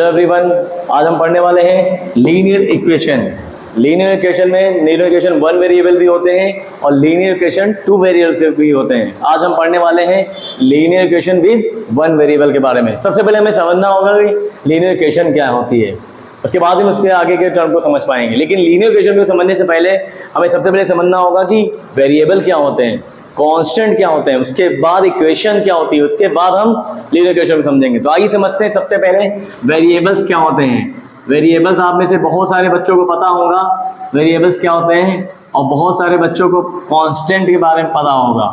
Everyone, आज हम पढ़ने वाले हैं लीनियर इक्वेशन। लीनियर इक्वेशन में लीनियर इक्वेशन वन वेरिएबल भी होते हैं और लीनियर इक्वेशन टू वेरिएबल भी होते हैं। आज हम पढ़ने वाले हैं linear equation with one variable के बारे में। सबसे पहले हमें समझना होगा कि लीनियर इक्वेशन क्या होती है, उसके बाद हम उसके आगे के टर्म को समझ पाएंगे। लेकिन लीनियर इक्वेशन को समझने से पहले हमें सबसे पहले समझना होगा कि वेरिएबल क्या होते हैं, कांस्टेंट क्या होते हैं, उसके बाद इक्वेशन क्या होती है, उसके बाद हम लीनियर इक्वेशन समझेंगे। तो आइए समझते हैं सबसे पहले वेरिएबल्स क्या होते हैं। वेरिएबल्स आप में से बहुत सारे बच्चों को पता होगा वेरिएबल्स क्या होते हैं, और बहुत सारे बच्चों को कांस्टेंट के बारे में पता होगा।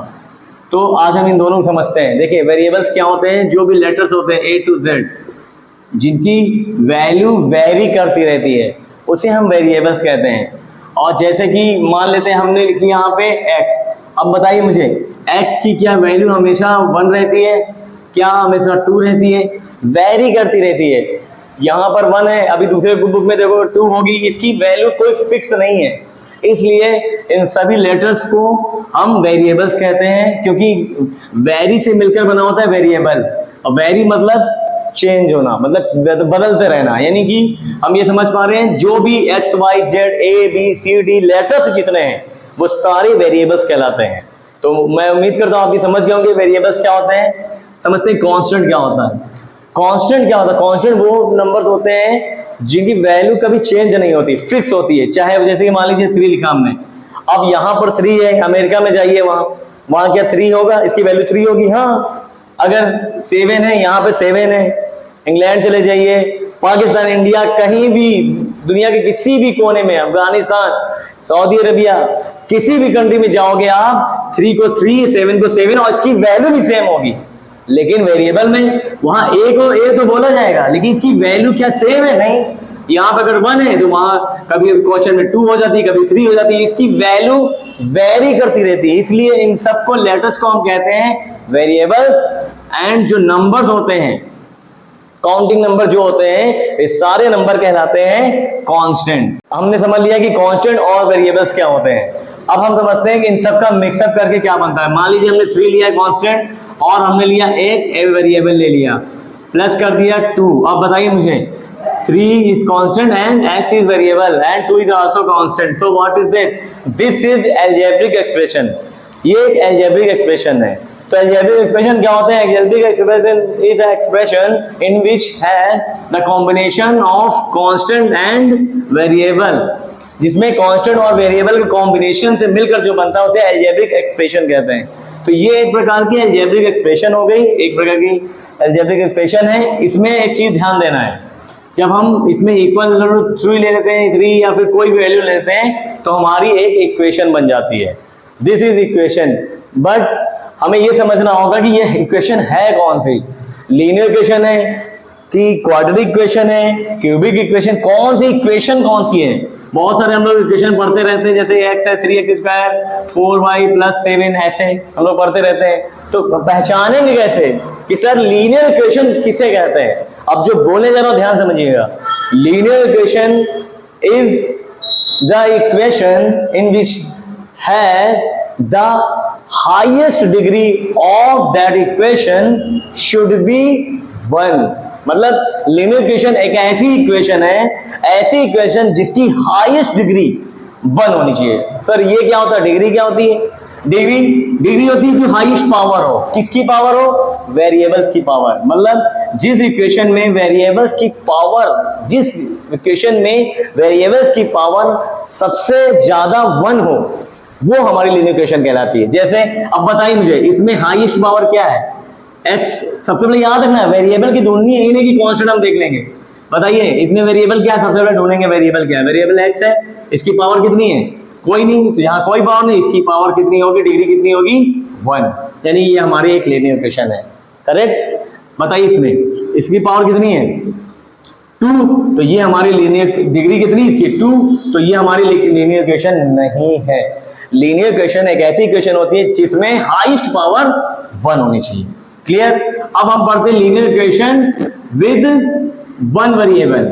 तो आज हम इन दोनों को समझते हैं। देखिए वेरिएबल्स क्या होते हैं, जो भी लेटर्स होते हैं A to Z जिनकी वैल्यू वेरी करती रहती है उसे हम वेरिएबल्स कहते हैं। और जैसे कि मान लेते हैं हमने लिखी यहाँ पे x, अब बताइए मुझे x की क्या वैल्यू हमेशा 1 रहती है, क्या हमेशा 2 रहती है? वेरी करती रहती है। यहाँ पर 1 है, अभी दूसरे बुक में देखो 2 होगी, इसकी वैल्यू कोई फिक्स नहीं है। इसलिए इन सभी लेटर्स को हम वेरिएबल्स कहते हैं, क्योंकि वेरी से मिलकर बना होता है वेरिएबल। और वेरी मतलब चेंज होना, मतलब बदलते रहना। यानी कि हम ये समझ पा रहे हैं जो भी x y z a b c d letters जितने हैं वो सारे वेरिएबल्स कहलाते हैं। तो मैं उम्मीद करता हूं आप भी समझ गए होंगे वेरिएबल्स क्या होते हैं। समझते हैं कांस्टेंट क्या होता है। कांस्टेंट क्या होता है? कांस्टेंट वो नंबर्स होते हैं जिनकी वैल्यू कभी चेंज नहीं होती, फिक्स होती है। चाहे जैसे कि मान लीजिए 3 लिखा हमने, अब यहाँ पर 3 है, अमेरिका में जाइए वहां क्या 3 होगा, इसकी वैल्यू 3 होगी। हाँ, अगर 7 है, यहाँ पे 7 है। इंग्लैंड चले जाइए, पाकिस्तान, इंडिया, कहीं भी दुनिया के किसी भी कोने में, अफगानिस्तान, सऊदी अरबिया, किसी भी कंट्री में जाओगे आप, 3 को 3, 7 को 7 और इसकी वैल्यू भी सेम होगी। लेकिन वेरिएबल में वहां a को a तो बोला जाएगा, लेकिन इसकी वैल्यू क्या सेम है? नहीं। यहाँ पे अगर 1 है तो वहां कभी क्वेश्चन में 2 हो जाती है, कभी 3 हो जाती है। इसकी वैल्यू वेरी करती रहती है। इसलिए इन सबको लेटर्स को हम कहते हैं वेरिएबल्स। एंड जो नंबर्स होते हैं, काउंटिंग नंबर जो होते हैं, ये सारे नंबर कहलाते हैं कांस्टेंट। हमने समझ लिया कि कांस्टेंट और वेरिएबल्स क्या होते हैं। अब हम समझते हैं कि इन सब का मिक्सअप करके क्या बनता है। मान लीजिए हमने 3 लिया है कांस्टेंट और हमने लिया एक वेरिएबल ले लिया, प्लस कर दिया 2। अब बताइए मुझे 3 is constant and x is variable and 2 is also constant. So what is this? This is algebraic expression. ये एक अलजेब्रिक एक्सप्रेशन है। तो अलजेब्रिक एक्सप्रेशन क्या होते हैं? Algebraic expression is a expression in which है the combination of constant and variable, जिसमें constant और वेरिएबल के कॉम्बिनेशन से मिलकर जो बनता है उसे अलजेब्रिक एक्सप्रेशन कहते हैं। तो ये एक प्रकार की अलजेब्रिक एक्सप्रेशन हो गई, एक प्रकार की अलजेब्रिक एक्सप्रेशन है। इसमें एक चीज ध्यान देना है, जब हम इसमें इक्वल 3 ले लेते हैं, 3 या फिर कोई भी वैल्यू लेते हैं, तो हमारी एक इक्वेशन बन जाती है। This is equation. बट हमें यह समझना होगा कि यह इक्वेशन है कौन सी, लीनियर इक्वेशन है कि क्वाड्रेटिक इक्वेशन है, क्यूबिक इक्वेशन, कौन सी इक्वेशन कौन सी है। बहुत सारे हम लोग इक्वेशन पढ़ते रहते हैं, जैसे x है 3x², 4y + 7, ऐसे हम लोग पढ़ते रहते हैं। तो पहचानेंगे कैसे कि सर लीनियर इक्वेशन किसे कहते हैं? अब जो बोलने जा रहा हूं ध्यान समझिएगा। Linear equation is the equation in which has the highest degree of that equation should be 1। मतलब लीनियर इक्वेशन एक ऐसी इक्वेशन है, ऐसी इक्वेशन जिसकी हाईएस्ट डिग्री 1 होनी चाहिए। सर ये क्या होता है? डिग्री क्या होती है? डिग्री होती है जो हाईएस्ट पावर हो। किसकी पावर हो? वेरिएबल्स की पावर। मतलब जिस इक्वेशन में वेरिएबल्स की पावर, जिस इक्वेशन में वेरिएबल्स की पावर सबसे ज्यादा 1 हो, वो हमारी लीनियर इक्वेशन कहलाती है। जैसे अब बताइए मुझे इसमें हाईएस्ट पावर क्या है? x। सबसे पहले याद रखना वेरिएबल की ढूंढनी है, नहीं कि कांस्टेंट हम देख लेंगे। बताइए इसमें वेरिएबल क्या है? सबसे पहले ढूंढेंगे वेरिएबल क्या है। वेरिएबल x है, इसकी पावर कितनी है? कोई नहीं, तो यहाँ कोई पावर नहीं, इसकी पावर कितनी होगी? डिग्री कितनी होगी? 1। यानी ये हमारी एक लीनियर इक्वेशन है। करेक्ट? बताइए इसमें इसकी पावर कितनी है? 2। तो ये हमारी लीनियर डिग्री कितनी इसकी? 2। तो ये हमारी लीनियर इक्वेशन नहीं है। लीनियर इक्वेशन एक ऐसी इक्वेशन होती है जिसमें हाईएस्ट पावर 1 होनी चाहिए। क्लियर? अब हम पढ़ते हैं linear equation with one variable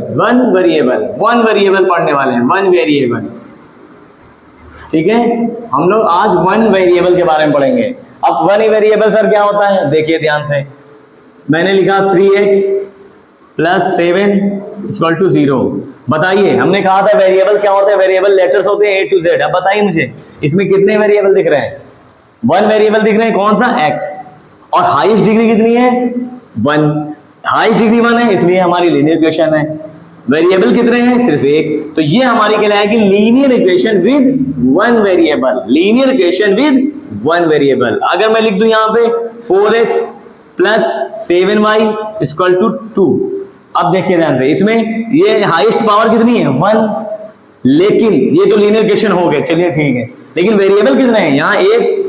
पढ़ने वाले हैं। 1 वेरिएबल, ठीक है। हम लोग आज 1 वेरिएबल के बारे में पढ़ेंगे। अब 1 वेरिएबल सर क्या होता है? देखिए ध्यान से, मैंने लिखा 3x प्लस 7 इक्वल टू 0। बताइए, हमने कहा था वेरिएबल क्या होता है, वेरिएबल लेटर्स होते हैं A to Z। अब बताइए मुझे इसमें कितने वेरिएबल दिख रहे हैं, 1 वेरिएबल दिख रहे हैं, कौन सा, x, और हाईएस्ट डिग्री कितनी है, 1, हाईएस्ट डिग्री 1 है, इसलिए हमारी लीनियर इक्वेशन है। वेरिएबल कितने हैं, सिर्फ एक, तो ये हमारी कहलाएगी linear equation with 1 variable, linear equation with 1 variable. अगर मैं लिख दूं यहां पे 4x plus 7y equal to 2, अब देखिए ध्यान से, इसमें ये हाईएस्ट पावर कितनी है, 1, लेकिन ये तो लीनियर इक्वेशन हो गए, चलिए ठीक है, लेकिन वेरिएबल कितने हैं, यहाँ एक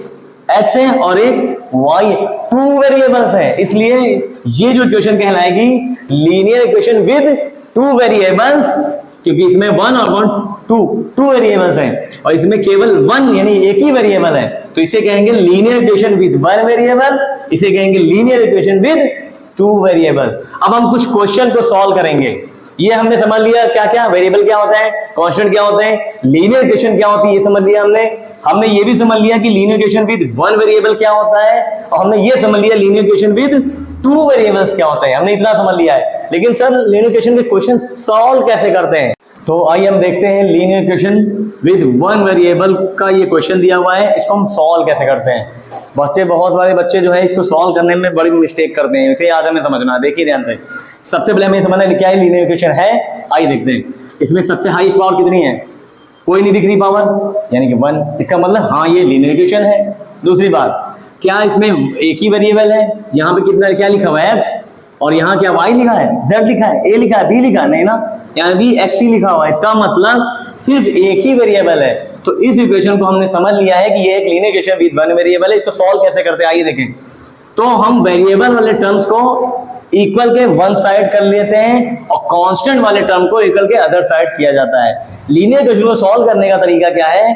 x है और एक y, 2 वेरिएबल्स है, इसलिए ये जो इक्वेशन कहलाएगी लीनियर इक्वेशन विद 2 वेरिएबल्स, क्योंकि इसमें 1 और 2 वेरिएबल्स हैं और इसमें केवल 1 यानी एक ही वेरिएबल है, तो इसे कहेंगे लीनियर इक्वेशन विद 1 वेरिएबल, इसे कहेंगे लीनियर इक्वेशन विद 2 वेरिएबल। अब हम कुछ क्वेश्चन को सॉल्व करेंगे। ये हमने समझ लिया क्या क्या, वेरिएबल क्या होता है, कांस्टेंट क्या होते हैं, लीनियर इक्वेशन क्या होती है, ये समझ लिया हमने ये भी समझ लिया कि लीनियर इक्वेशन विद 1 वेरिएबल क्या होता है, और हमने ये समझ लिया लीनियर इक्वेशन विद 2 वेरिएबल्स क्या होते हैं, हमने इतना समझ लिया है। लेकिन सर लीनियर इक्वेशन के क्वेश्चन सॉल्व कैसे करते हैं, तो आइए हम देखते हैं लीनियर इक्वेशन विद 1 वेरिएबल का ये क्वेश्चन दिया हुआ है, इसको हम सॉल्व कैसे करते हैं। बहुत सारे बच्चे जो है इसको सॉल्व करने में बड़ी मिस्टेक करते हैं, इसे याद हमें समझना। देखिए ध्यान से, सबसे पहले हमें समझना है क्या है लीनियर इक्वेशन है। आइए देखते हैं, इसमें सबसे हाईएस्ट पावर कितनी है, कोई नहीं दिख रही पावर, यानी कि 1, इसका मतलब हाँ ये लीनियर इक्वेशन है। दूसरी बात, क्या इसमें एक ही वेरिएबल है, यहाँ पे कितना क्या लिखा हुआ है, x, और यहाँ क्या y लिखा है, z लिखा है, a लिखा है, b लिखा है, नहीं ना, यहाँ भी x ही लिखा हुआ है, इसका मतलब सिर्फ एक ही वेरिएबल है। तो इस इक्वेशन को हमने समझ लिया है कि ये एक लीनियर इक्वेशन विद 1 वेरिएबल है। इसको सॉल्व कैसे करते हैं आइए देखें। तो हम वेरिएबल वाले टर्म्स को इक्वल के वन साइड कर लेते हैं और कांस्टेंट वाले टर्म को इक्वल के अदर साइड किया जाता है। लीनियर इक्वेशन को सॉल्व करने का तरीका क्या है,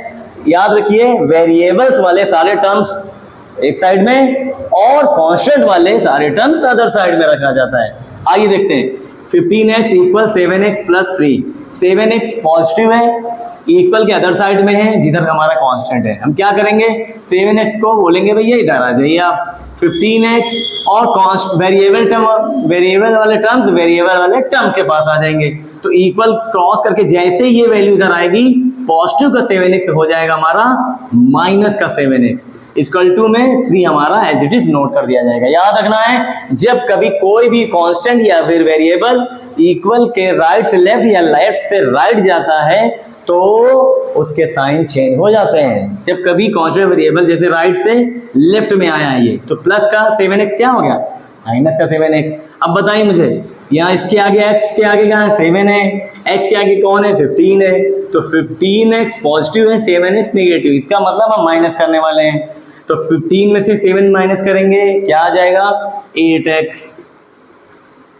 याद रखिए, वेरिएबल्स वाले सारे टर्म्स एक साइड में और कांस्टेंट वाले सारे टर्म्स अदर साइड में रखा जाता है। आइए देखते हैं, 15x equal 7x plus 3, 7x positive है, इक्वल के अदर साइड में है जिधर हमारा कांस्टेंट है। हम क्या करेंगे, 7x को बोलेंगे भैया इधर आ जाइए आप, 15x और कांस्ट वेरिएबल वाले टर्म्स वेरिएबल वाले टर्म के पास आ जाएंगे। तो इक्वल क्रॉस करके जैसे ही ये वैल्यू इधर आएगी, पॉजिटिव का 7x हो जाएगा हमारा माइनस का 7x, इक्वल टू में 3 हमारा एज इट इज नोट कर दिया जाएगा। याद रखना है, जब कभी कोई भी कांस्टेंट या फिर वेरिएबल इक्वल के राइट से लेफ्ट या लेफ्ट से राइट जाता है तो उसके साइन चेंज हो जाते हैं। जब कभी कांस्टेंट वेरिएबल जैसे राइट से लेफ्ट में आया ये, तो प्लस का 7x क्या हो गया, माइनस का 7x। अब बताइए मुझे, यहाँ इसके आगे x के आगे क्या है, 7 है, x के आगे कौन है, 15 है, तो 15x पॉजिटिव है, 7x नेगेटिव, इसका मतलब हम माइनस करने वाले हैं। तो 15 में से 7 माइनस करेंगे, क्या आ जाएगा, 8x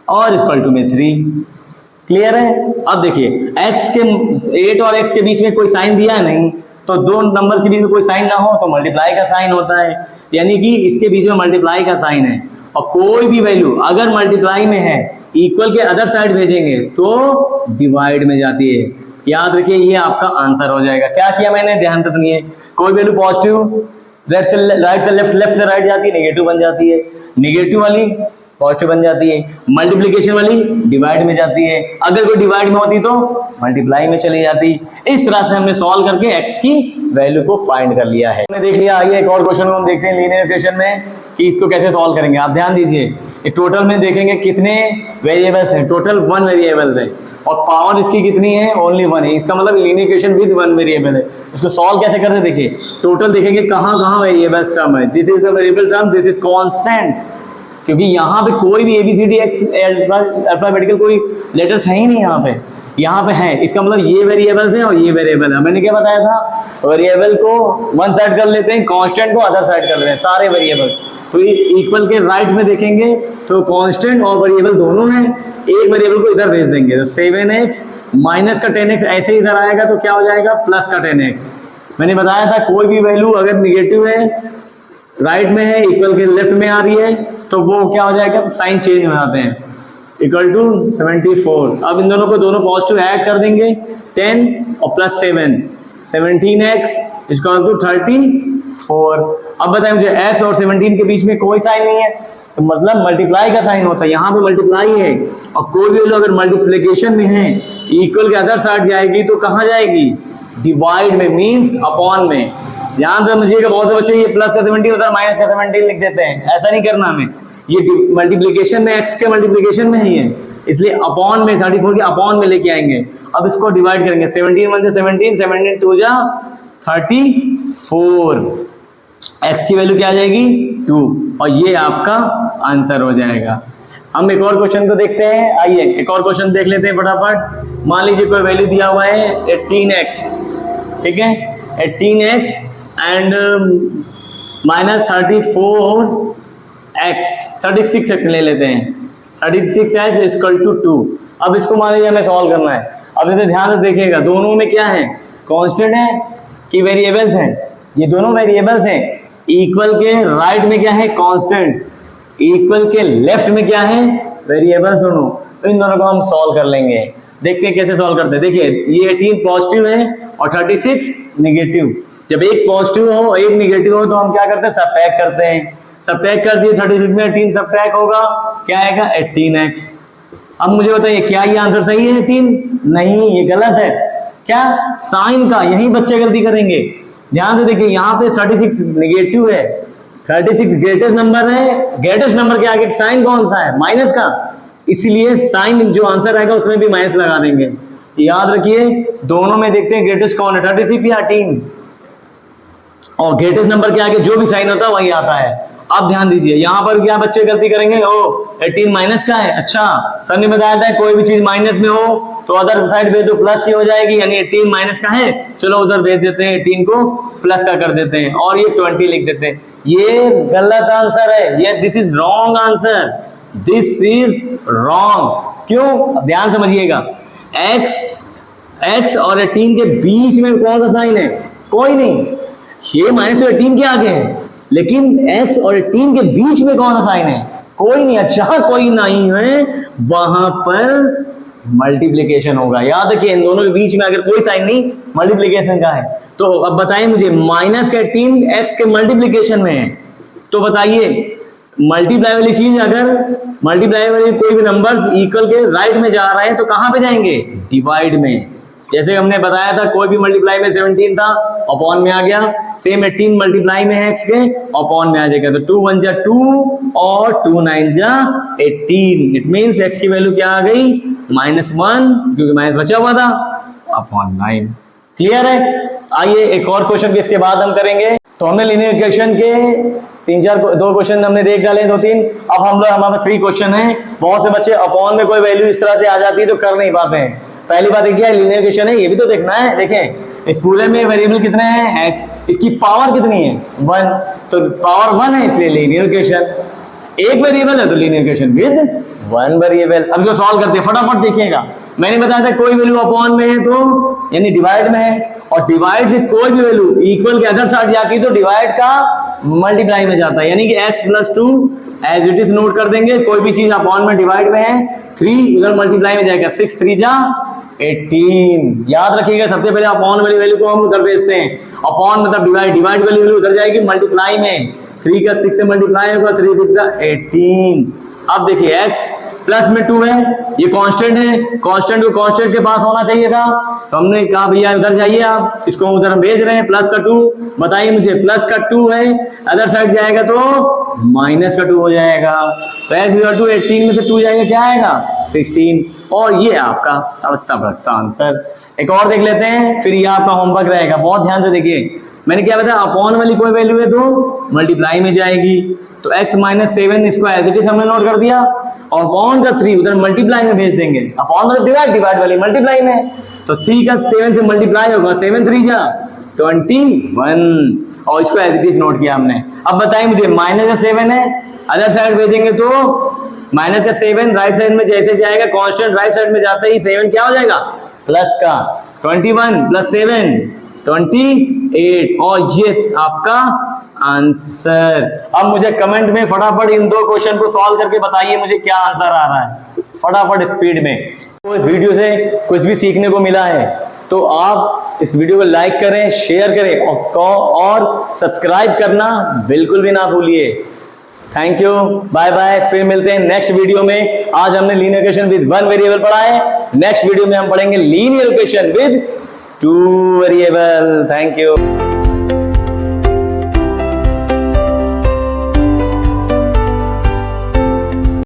और इक्वल टू में 3। क्लियर है। अब देखिए, x के 8 और x के बीच में कोई साइन दिया है नहीं, तो दो नंबर के बीच में कोई साइन ना हो तो मल्टीप्लाई का साइन होता है, यानी कि इसके बीच में मल्टीप्लाई का साइन है। और कोई भी वैल्यू अगर मल्टीप्लाई में है, इक्वल के अदर साइड भेजेंगे तो डिवाइड में जाती है। याद रखिए, ये आपका आंसर हो जाएगा। क्या किया मैंने, ध्यान से सुनिए, कोई वैल्यू पॉजिटिव राइट से लेफ्ट, लेफ्ट से राइट जाती है, नेगेटिव बन जाती है, नेगेटिव वाली पॉजिटिव बन जाती है, मल्टीप्लिकेशन वाली डिवाइड में जाती है, अगर कोई डिवाइड में होती तो मल्टीप्लाई में चली जाती। इस तरह से हमने सॉल्व करके x की वैल्यू को फाइंड कर लिया है। हमने देख लिया। आइए एक और क्वेश्चन को हम देखते हैं लीनियर इक्वेशन में कि इसको कैसे सॉल्व करेंगे। आप ध्यान दीजिए, टोटल में देखेंगे कितने वेरिएबल्स हैं, टोटल 1 वेरिएबल है और पावर इसकी कितनी है, ओनली 1 है, इसका मतलब लीनियर इक्वेशन विद 1 वेरिएबल है। इसको सॉल्व कैसे करते हैं, देखिए टोटल देखेंगे कहाँ वेरिएबल्स टर्म है, this is the variable term, this is constant, क्योंकि यहाँ पे कोई भी ABCD अल्फाबेटिकल कोई लेटर्स है ही नहीं यहाँ पे है, इसका मतलब ये वेरिएबल्स हैं और ये वेरिएबल है। मैंने क्या बताया था, वेरिएबल को वन साइड कर लेते हैं, कांस्टेंट को अदर साइड कर लेते हैं, सारे वेरिएबल। तो इक्वल के राइट में देखेंगे तो कांस्टेंट और वेरिएबल दोनों हैं, एक वेरिएबल को इधर भेज देंगे तो 7x माइनस का 10x ऐसे इधर आएगा तो क्या हो जाएगा, प्लस का 10x। मैंने बताया था कोई भी वैल्यू अगर निगेटिव है, राइट में है, इक्वल के लेफ्ट में आ रही है, तो वो क्या हो जाएगा, साइन चेंज हो जाते हैं, इक्वल टू 74। अब इन दोनों को दोनों पॉजिटिव ऐड कर देंगे, 10 और प्लस 7, 17x इक्वल टू 34। अब बताएं मुझे, x और 17 के बीच में कोई साइन नहीं है, तो मतलब मल्टीप्लाई का साइन होता है, यहाँ पे मल्टीप्लाई है। और कोई भी लोग अगर मल्टीप्लिकेशन में है, इक्वल के अदर साइड जाएगी तो कहाँ जाएगी? डिवाइड में, मींस अपॉन में। ध्यान से समझिएगा, बहुत से बच्चे ये प्लस का 17 होता है माइनस का 17 लिख देते हैं, ऐसा नहीं करना हमें। ये मल्टीप्लिकेशन में, एक्स के मल्टीप्लिकेशन में है ये, इसलिए अपॉन में 34 के अपॉन में लेके आएंगे। अब इसको डिवाइड करेंगे, 17 1 से 17, 17 2 जा 34, एक्स की वैल्यू क्या आ जाएगी? 2, और ये आपका आंसर हो जाएगा। हम एक और क्वेश्चन को देखते हैं, आइए एक और क्वेश्चन देख लेते हैं फटाफट। मान लीजिए कोई वैल्यू दिया हुआ है 18x, ठीक है, 18x एंड माइनस 36x ले लेते हैं, 36x इक्वल टू 2। अब इसको मान लीजिए हमें सॉल्व करना है। अब इसे ध्यान से देखिएगा, दोनों में क्या है? कांस्टेंट है कि वेरिएबल्स हैं? ये दोनों वेरिएबल्स हैं। इक्वल के राइट में क्या है? कांस्टेंट। इक्वल के लेफ्ट में क्या है? वेरिएबल्स दोनों। तो इन दोनों को हम सॉल्व कर लेंगे। देखते हैं कैसे सॉल्व करते हैं। देखिए ये 18 पॉजिटिव है और 36 नेगेटिव। जब एक पॉजिटिव हो एक नेगेटिव हो तो हम क्या करते हैं? सबट्रैक्ट करते हैं। सबट्रैक्ट कर दिए, 36 में 18 सबट्रैक्ट होगा, क्या आएगा? 18x। अब मुझे बताइए क्या ये आंसर सही है 18? नहीं, ये गलत है। क्या? साइन का, यही बच्चे गलती करेंगे। ध्यान से देखिए, यहाँ पे 36 नेगेटिव है, 36 ग्रेटेस्ट नंबर है, ग्रेटेस्ट नंबर के आगे साइन कौन सा है? माइनस का, इसलिए साइन जो आंसर आएगा उसमें भी माइनस लगा देंगे। याद रखिए, दोनों में देखते हैं ग्रेटेस्ट कौन है, 36 या 18, और ग्रेटेस्ट नंबर के आगे जो भी साइन होता है वही आता है। अब ध्यान दीजिए, यहाँ पर क्या बच्चे गलती करेंगे? 18 माइनस का है। अच्छा, सर ने बताया था कोई भी चीज माइनस में हो तो अदर साइड भेज दो, प्लस की हो जाएगी, यानी 18 माइनस का है, चलो उधर भेज देते हैं, 18 को प्लस का कर देते हैं और ये 20 लिख देते हैं। ये गलत आंसर है, ये this is wrong answer, this is wrong. क्यों? ध्यान समझिएगा, x और 18 के बीच में कौन सा साइन है? कोई नहीं। ये माइनस तो 18 के आगे है, लेकिन x और 18 के बीच में कौन सा साइन है? कोई नहीं। अच्छा, कोई नहीं है, वहां पर मल्टीप्लिकेशन होगा। याद रखिए, इन दोनों के बीच में अगर कोई साइन नहीं, मल्टीप्लिकेशन का है। तो अब बताइए मुझे, माइनस का 18 x के मल्टीप्लिकेशन में है, तो बताइए मल्टीप्लाई वाली चीज, अगर मल्टीप्लाई वाली कोई भी नंबर्स इक्वल के राइट में जा रहे हैं तो कहां पे जाएंगे? डिवाइड में। जैसे हमने बताया था, कोई भी मल्टीप्लाई में 17 था, अपॉन में आ गया, सेम 18 मल्टीप्लाई में है x के, अपॉन में आ जाएगा। तो 2 1 जा 2 और 2 9 जा 18। इट मींस x की वैल्यू क्या आ गई? -1, क्योंकि माइनस बचा हुआ था, अपॉन 9। क्लियर है? आइए एक और क्वेश्चन भी इसके बाद हम करेंगे। तो हमने लीनियर इक्वेशन के 2 क्वेश्चन हमने देख डाले, 2-3। अब हम लोग, हमारे 3 क्वेश्चन है। बहुत से बच्चे अपॉन में कोई वैल्यू इस तरह से आ जाती है तो कर नहीं पाते हैं। पहली बात क्या है, लीनियर इक्वेशन है, ये भी तो देखना है। देखें, इस पूरे में वेरिएबल कितने हैं? x, इसकी पावर कितनी है? 1, तो पावर 1 है, इसलिए लीनियर इक्वेशन। एक वेरिएबल है तो लीनियर इक्वेशन विद 1 वेरिएबल। अब इसको सॉल्व करते हैं, फटाफट देखिएगा। मैंने बताया था कोई वैल्यू अपॉन में है तो यानी डिवाइड में है, और डिवाइड से कोई भी वैल्यू इक्वल के अदर साइड जाती है तो डिवाइड का मल्टीप्लाई में जाता है, यानी कि x + 2 as it is note कर देंगे। कोई भी चीज अपॉन में डिवाइड में है, 3 उधर मल्टीप्लाई में जाएगा, 6 3 जा 18। याद रखिएगा, सबसे पहले अपॉन वाली वैल्यू को हम उधर भेजते हैं। अपॉन मतलब डिवाइड, डिवाइड वाली वैल्यू उधर जाएगी मल्टीप्लाई में, 3 का 6 से मल्टीप्लाई होगा, 3 6 जा 18। अब देखिए x प्लस में 2 है, ये कांस्टेंट है, कांस्टेंट को कांस्टेंट के पास होना चाहिए था, तो हमने कहा भैया उधर जाइए, आप इसको उधर हम भेज रहे हैं। प्लस का 2, बताइए मुझे, प्लस का 2 है, अदर साइड जाएगा तो माइनस का 2 हो जाएगा। तो x = 18 में से 2 जाएगा, क्या आएगा? 16। और ये आपका तब आंसर। एक और देख लेते हैं, फिर ये आपका होमवर्क रहेगा। बहुत ध्यान से देखिए, मैंने क्या बताया, अपॉन वाली कोई वैल्यू है तो मल्टीप्लाई में जाएगी, तो x - 7 इसको एज इट इज हमने नोट कर दिया, और अपॉन का 3 उधर मल्टीप्लाई में भेज देंगे। अपॉन मतलब डिवाइड, डिवाइड वाली मल्टीप्लाई में, तो 3 का 7 से मल्टीप्लाई होगा, 7 3 जा 21, और इसको एज इट इज नोट किया हमने। अब बताइए मुझे, -7 है, अदर साइड भेजेंगे तो -7 राइट साइड में जैसे जाएगा, कांस्टेंट राइट साइड में जाते ही 7 क्या हो जाएगा? प्लस का 21 + 7 28, और ये आपका आंसर। अब मुझे कमेंट में फटाफट इन 2 क्वेश्चन को सॉल्व करके बताइए मुझे क्या आंसर आ रहा है, फटाफट स्पीड में। तो इस वीडियो से कुछ भी सीखने को मिला है तो आप इस वीडियो को लाइक करें, शेयर करें और सब्सक्राइब करना बिल्कुल भी ना भूलिए। Thank you, bye bye. फिर मिलते हैं नेक्स्ट वीडियो में। आज हमने लीनियर इक्वेशन विद 1 वेरिएबल पढ़ा है। नेक्स्ट वीडियो में हम पढ़ेंगे linear equation with 2 variable. Thank you.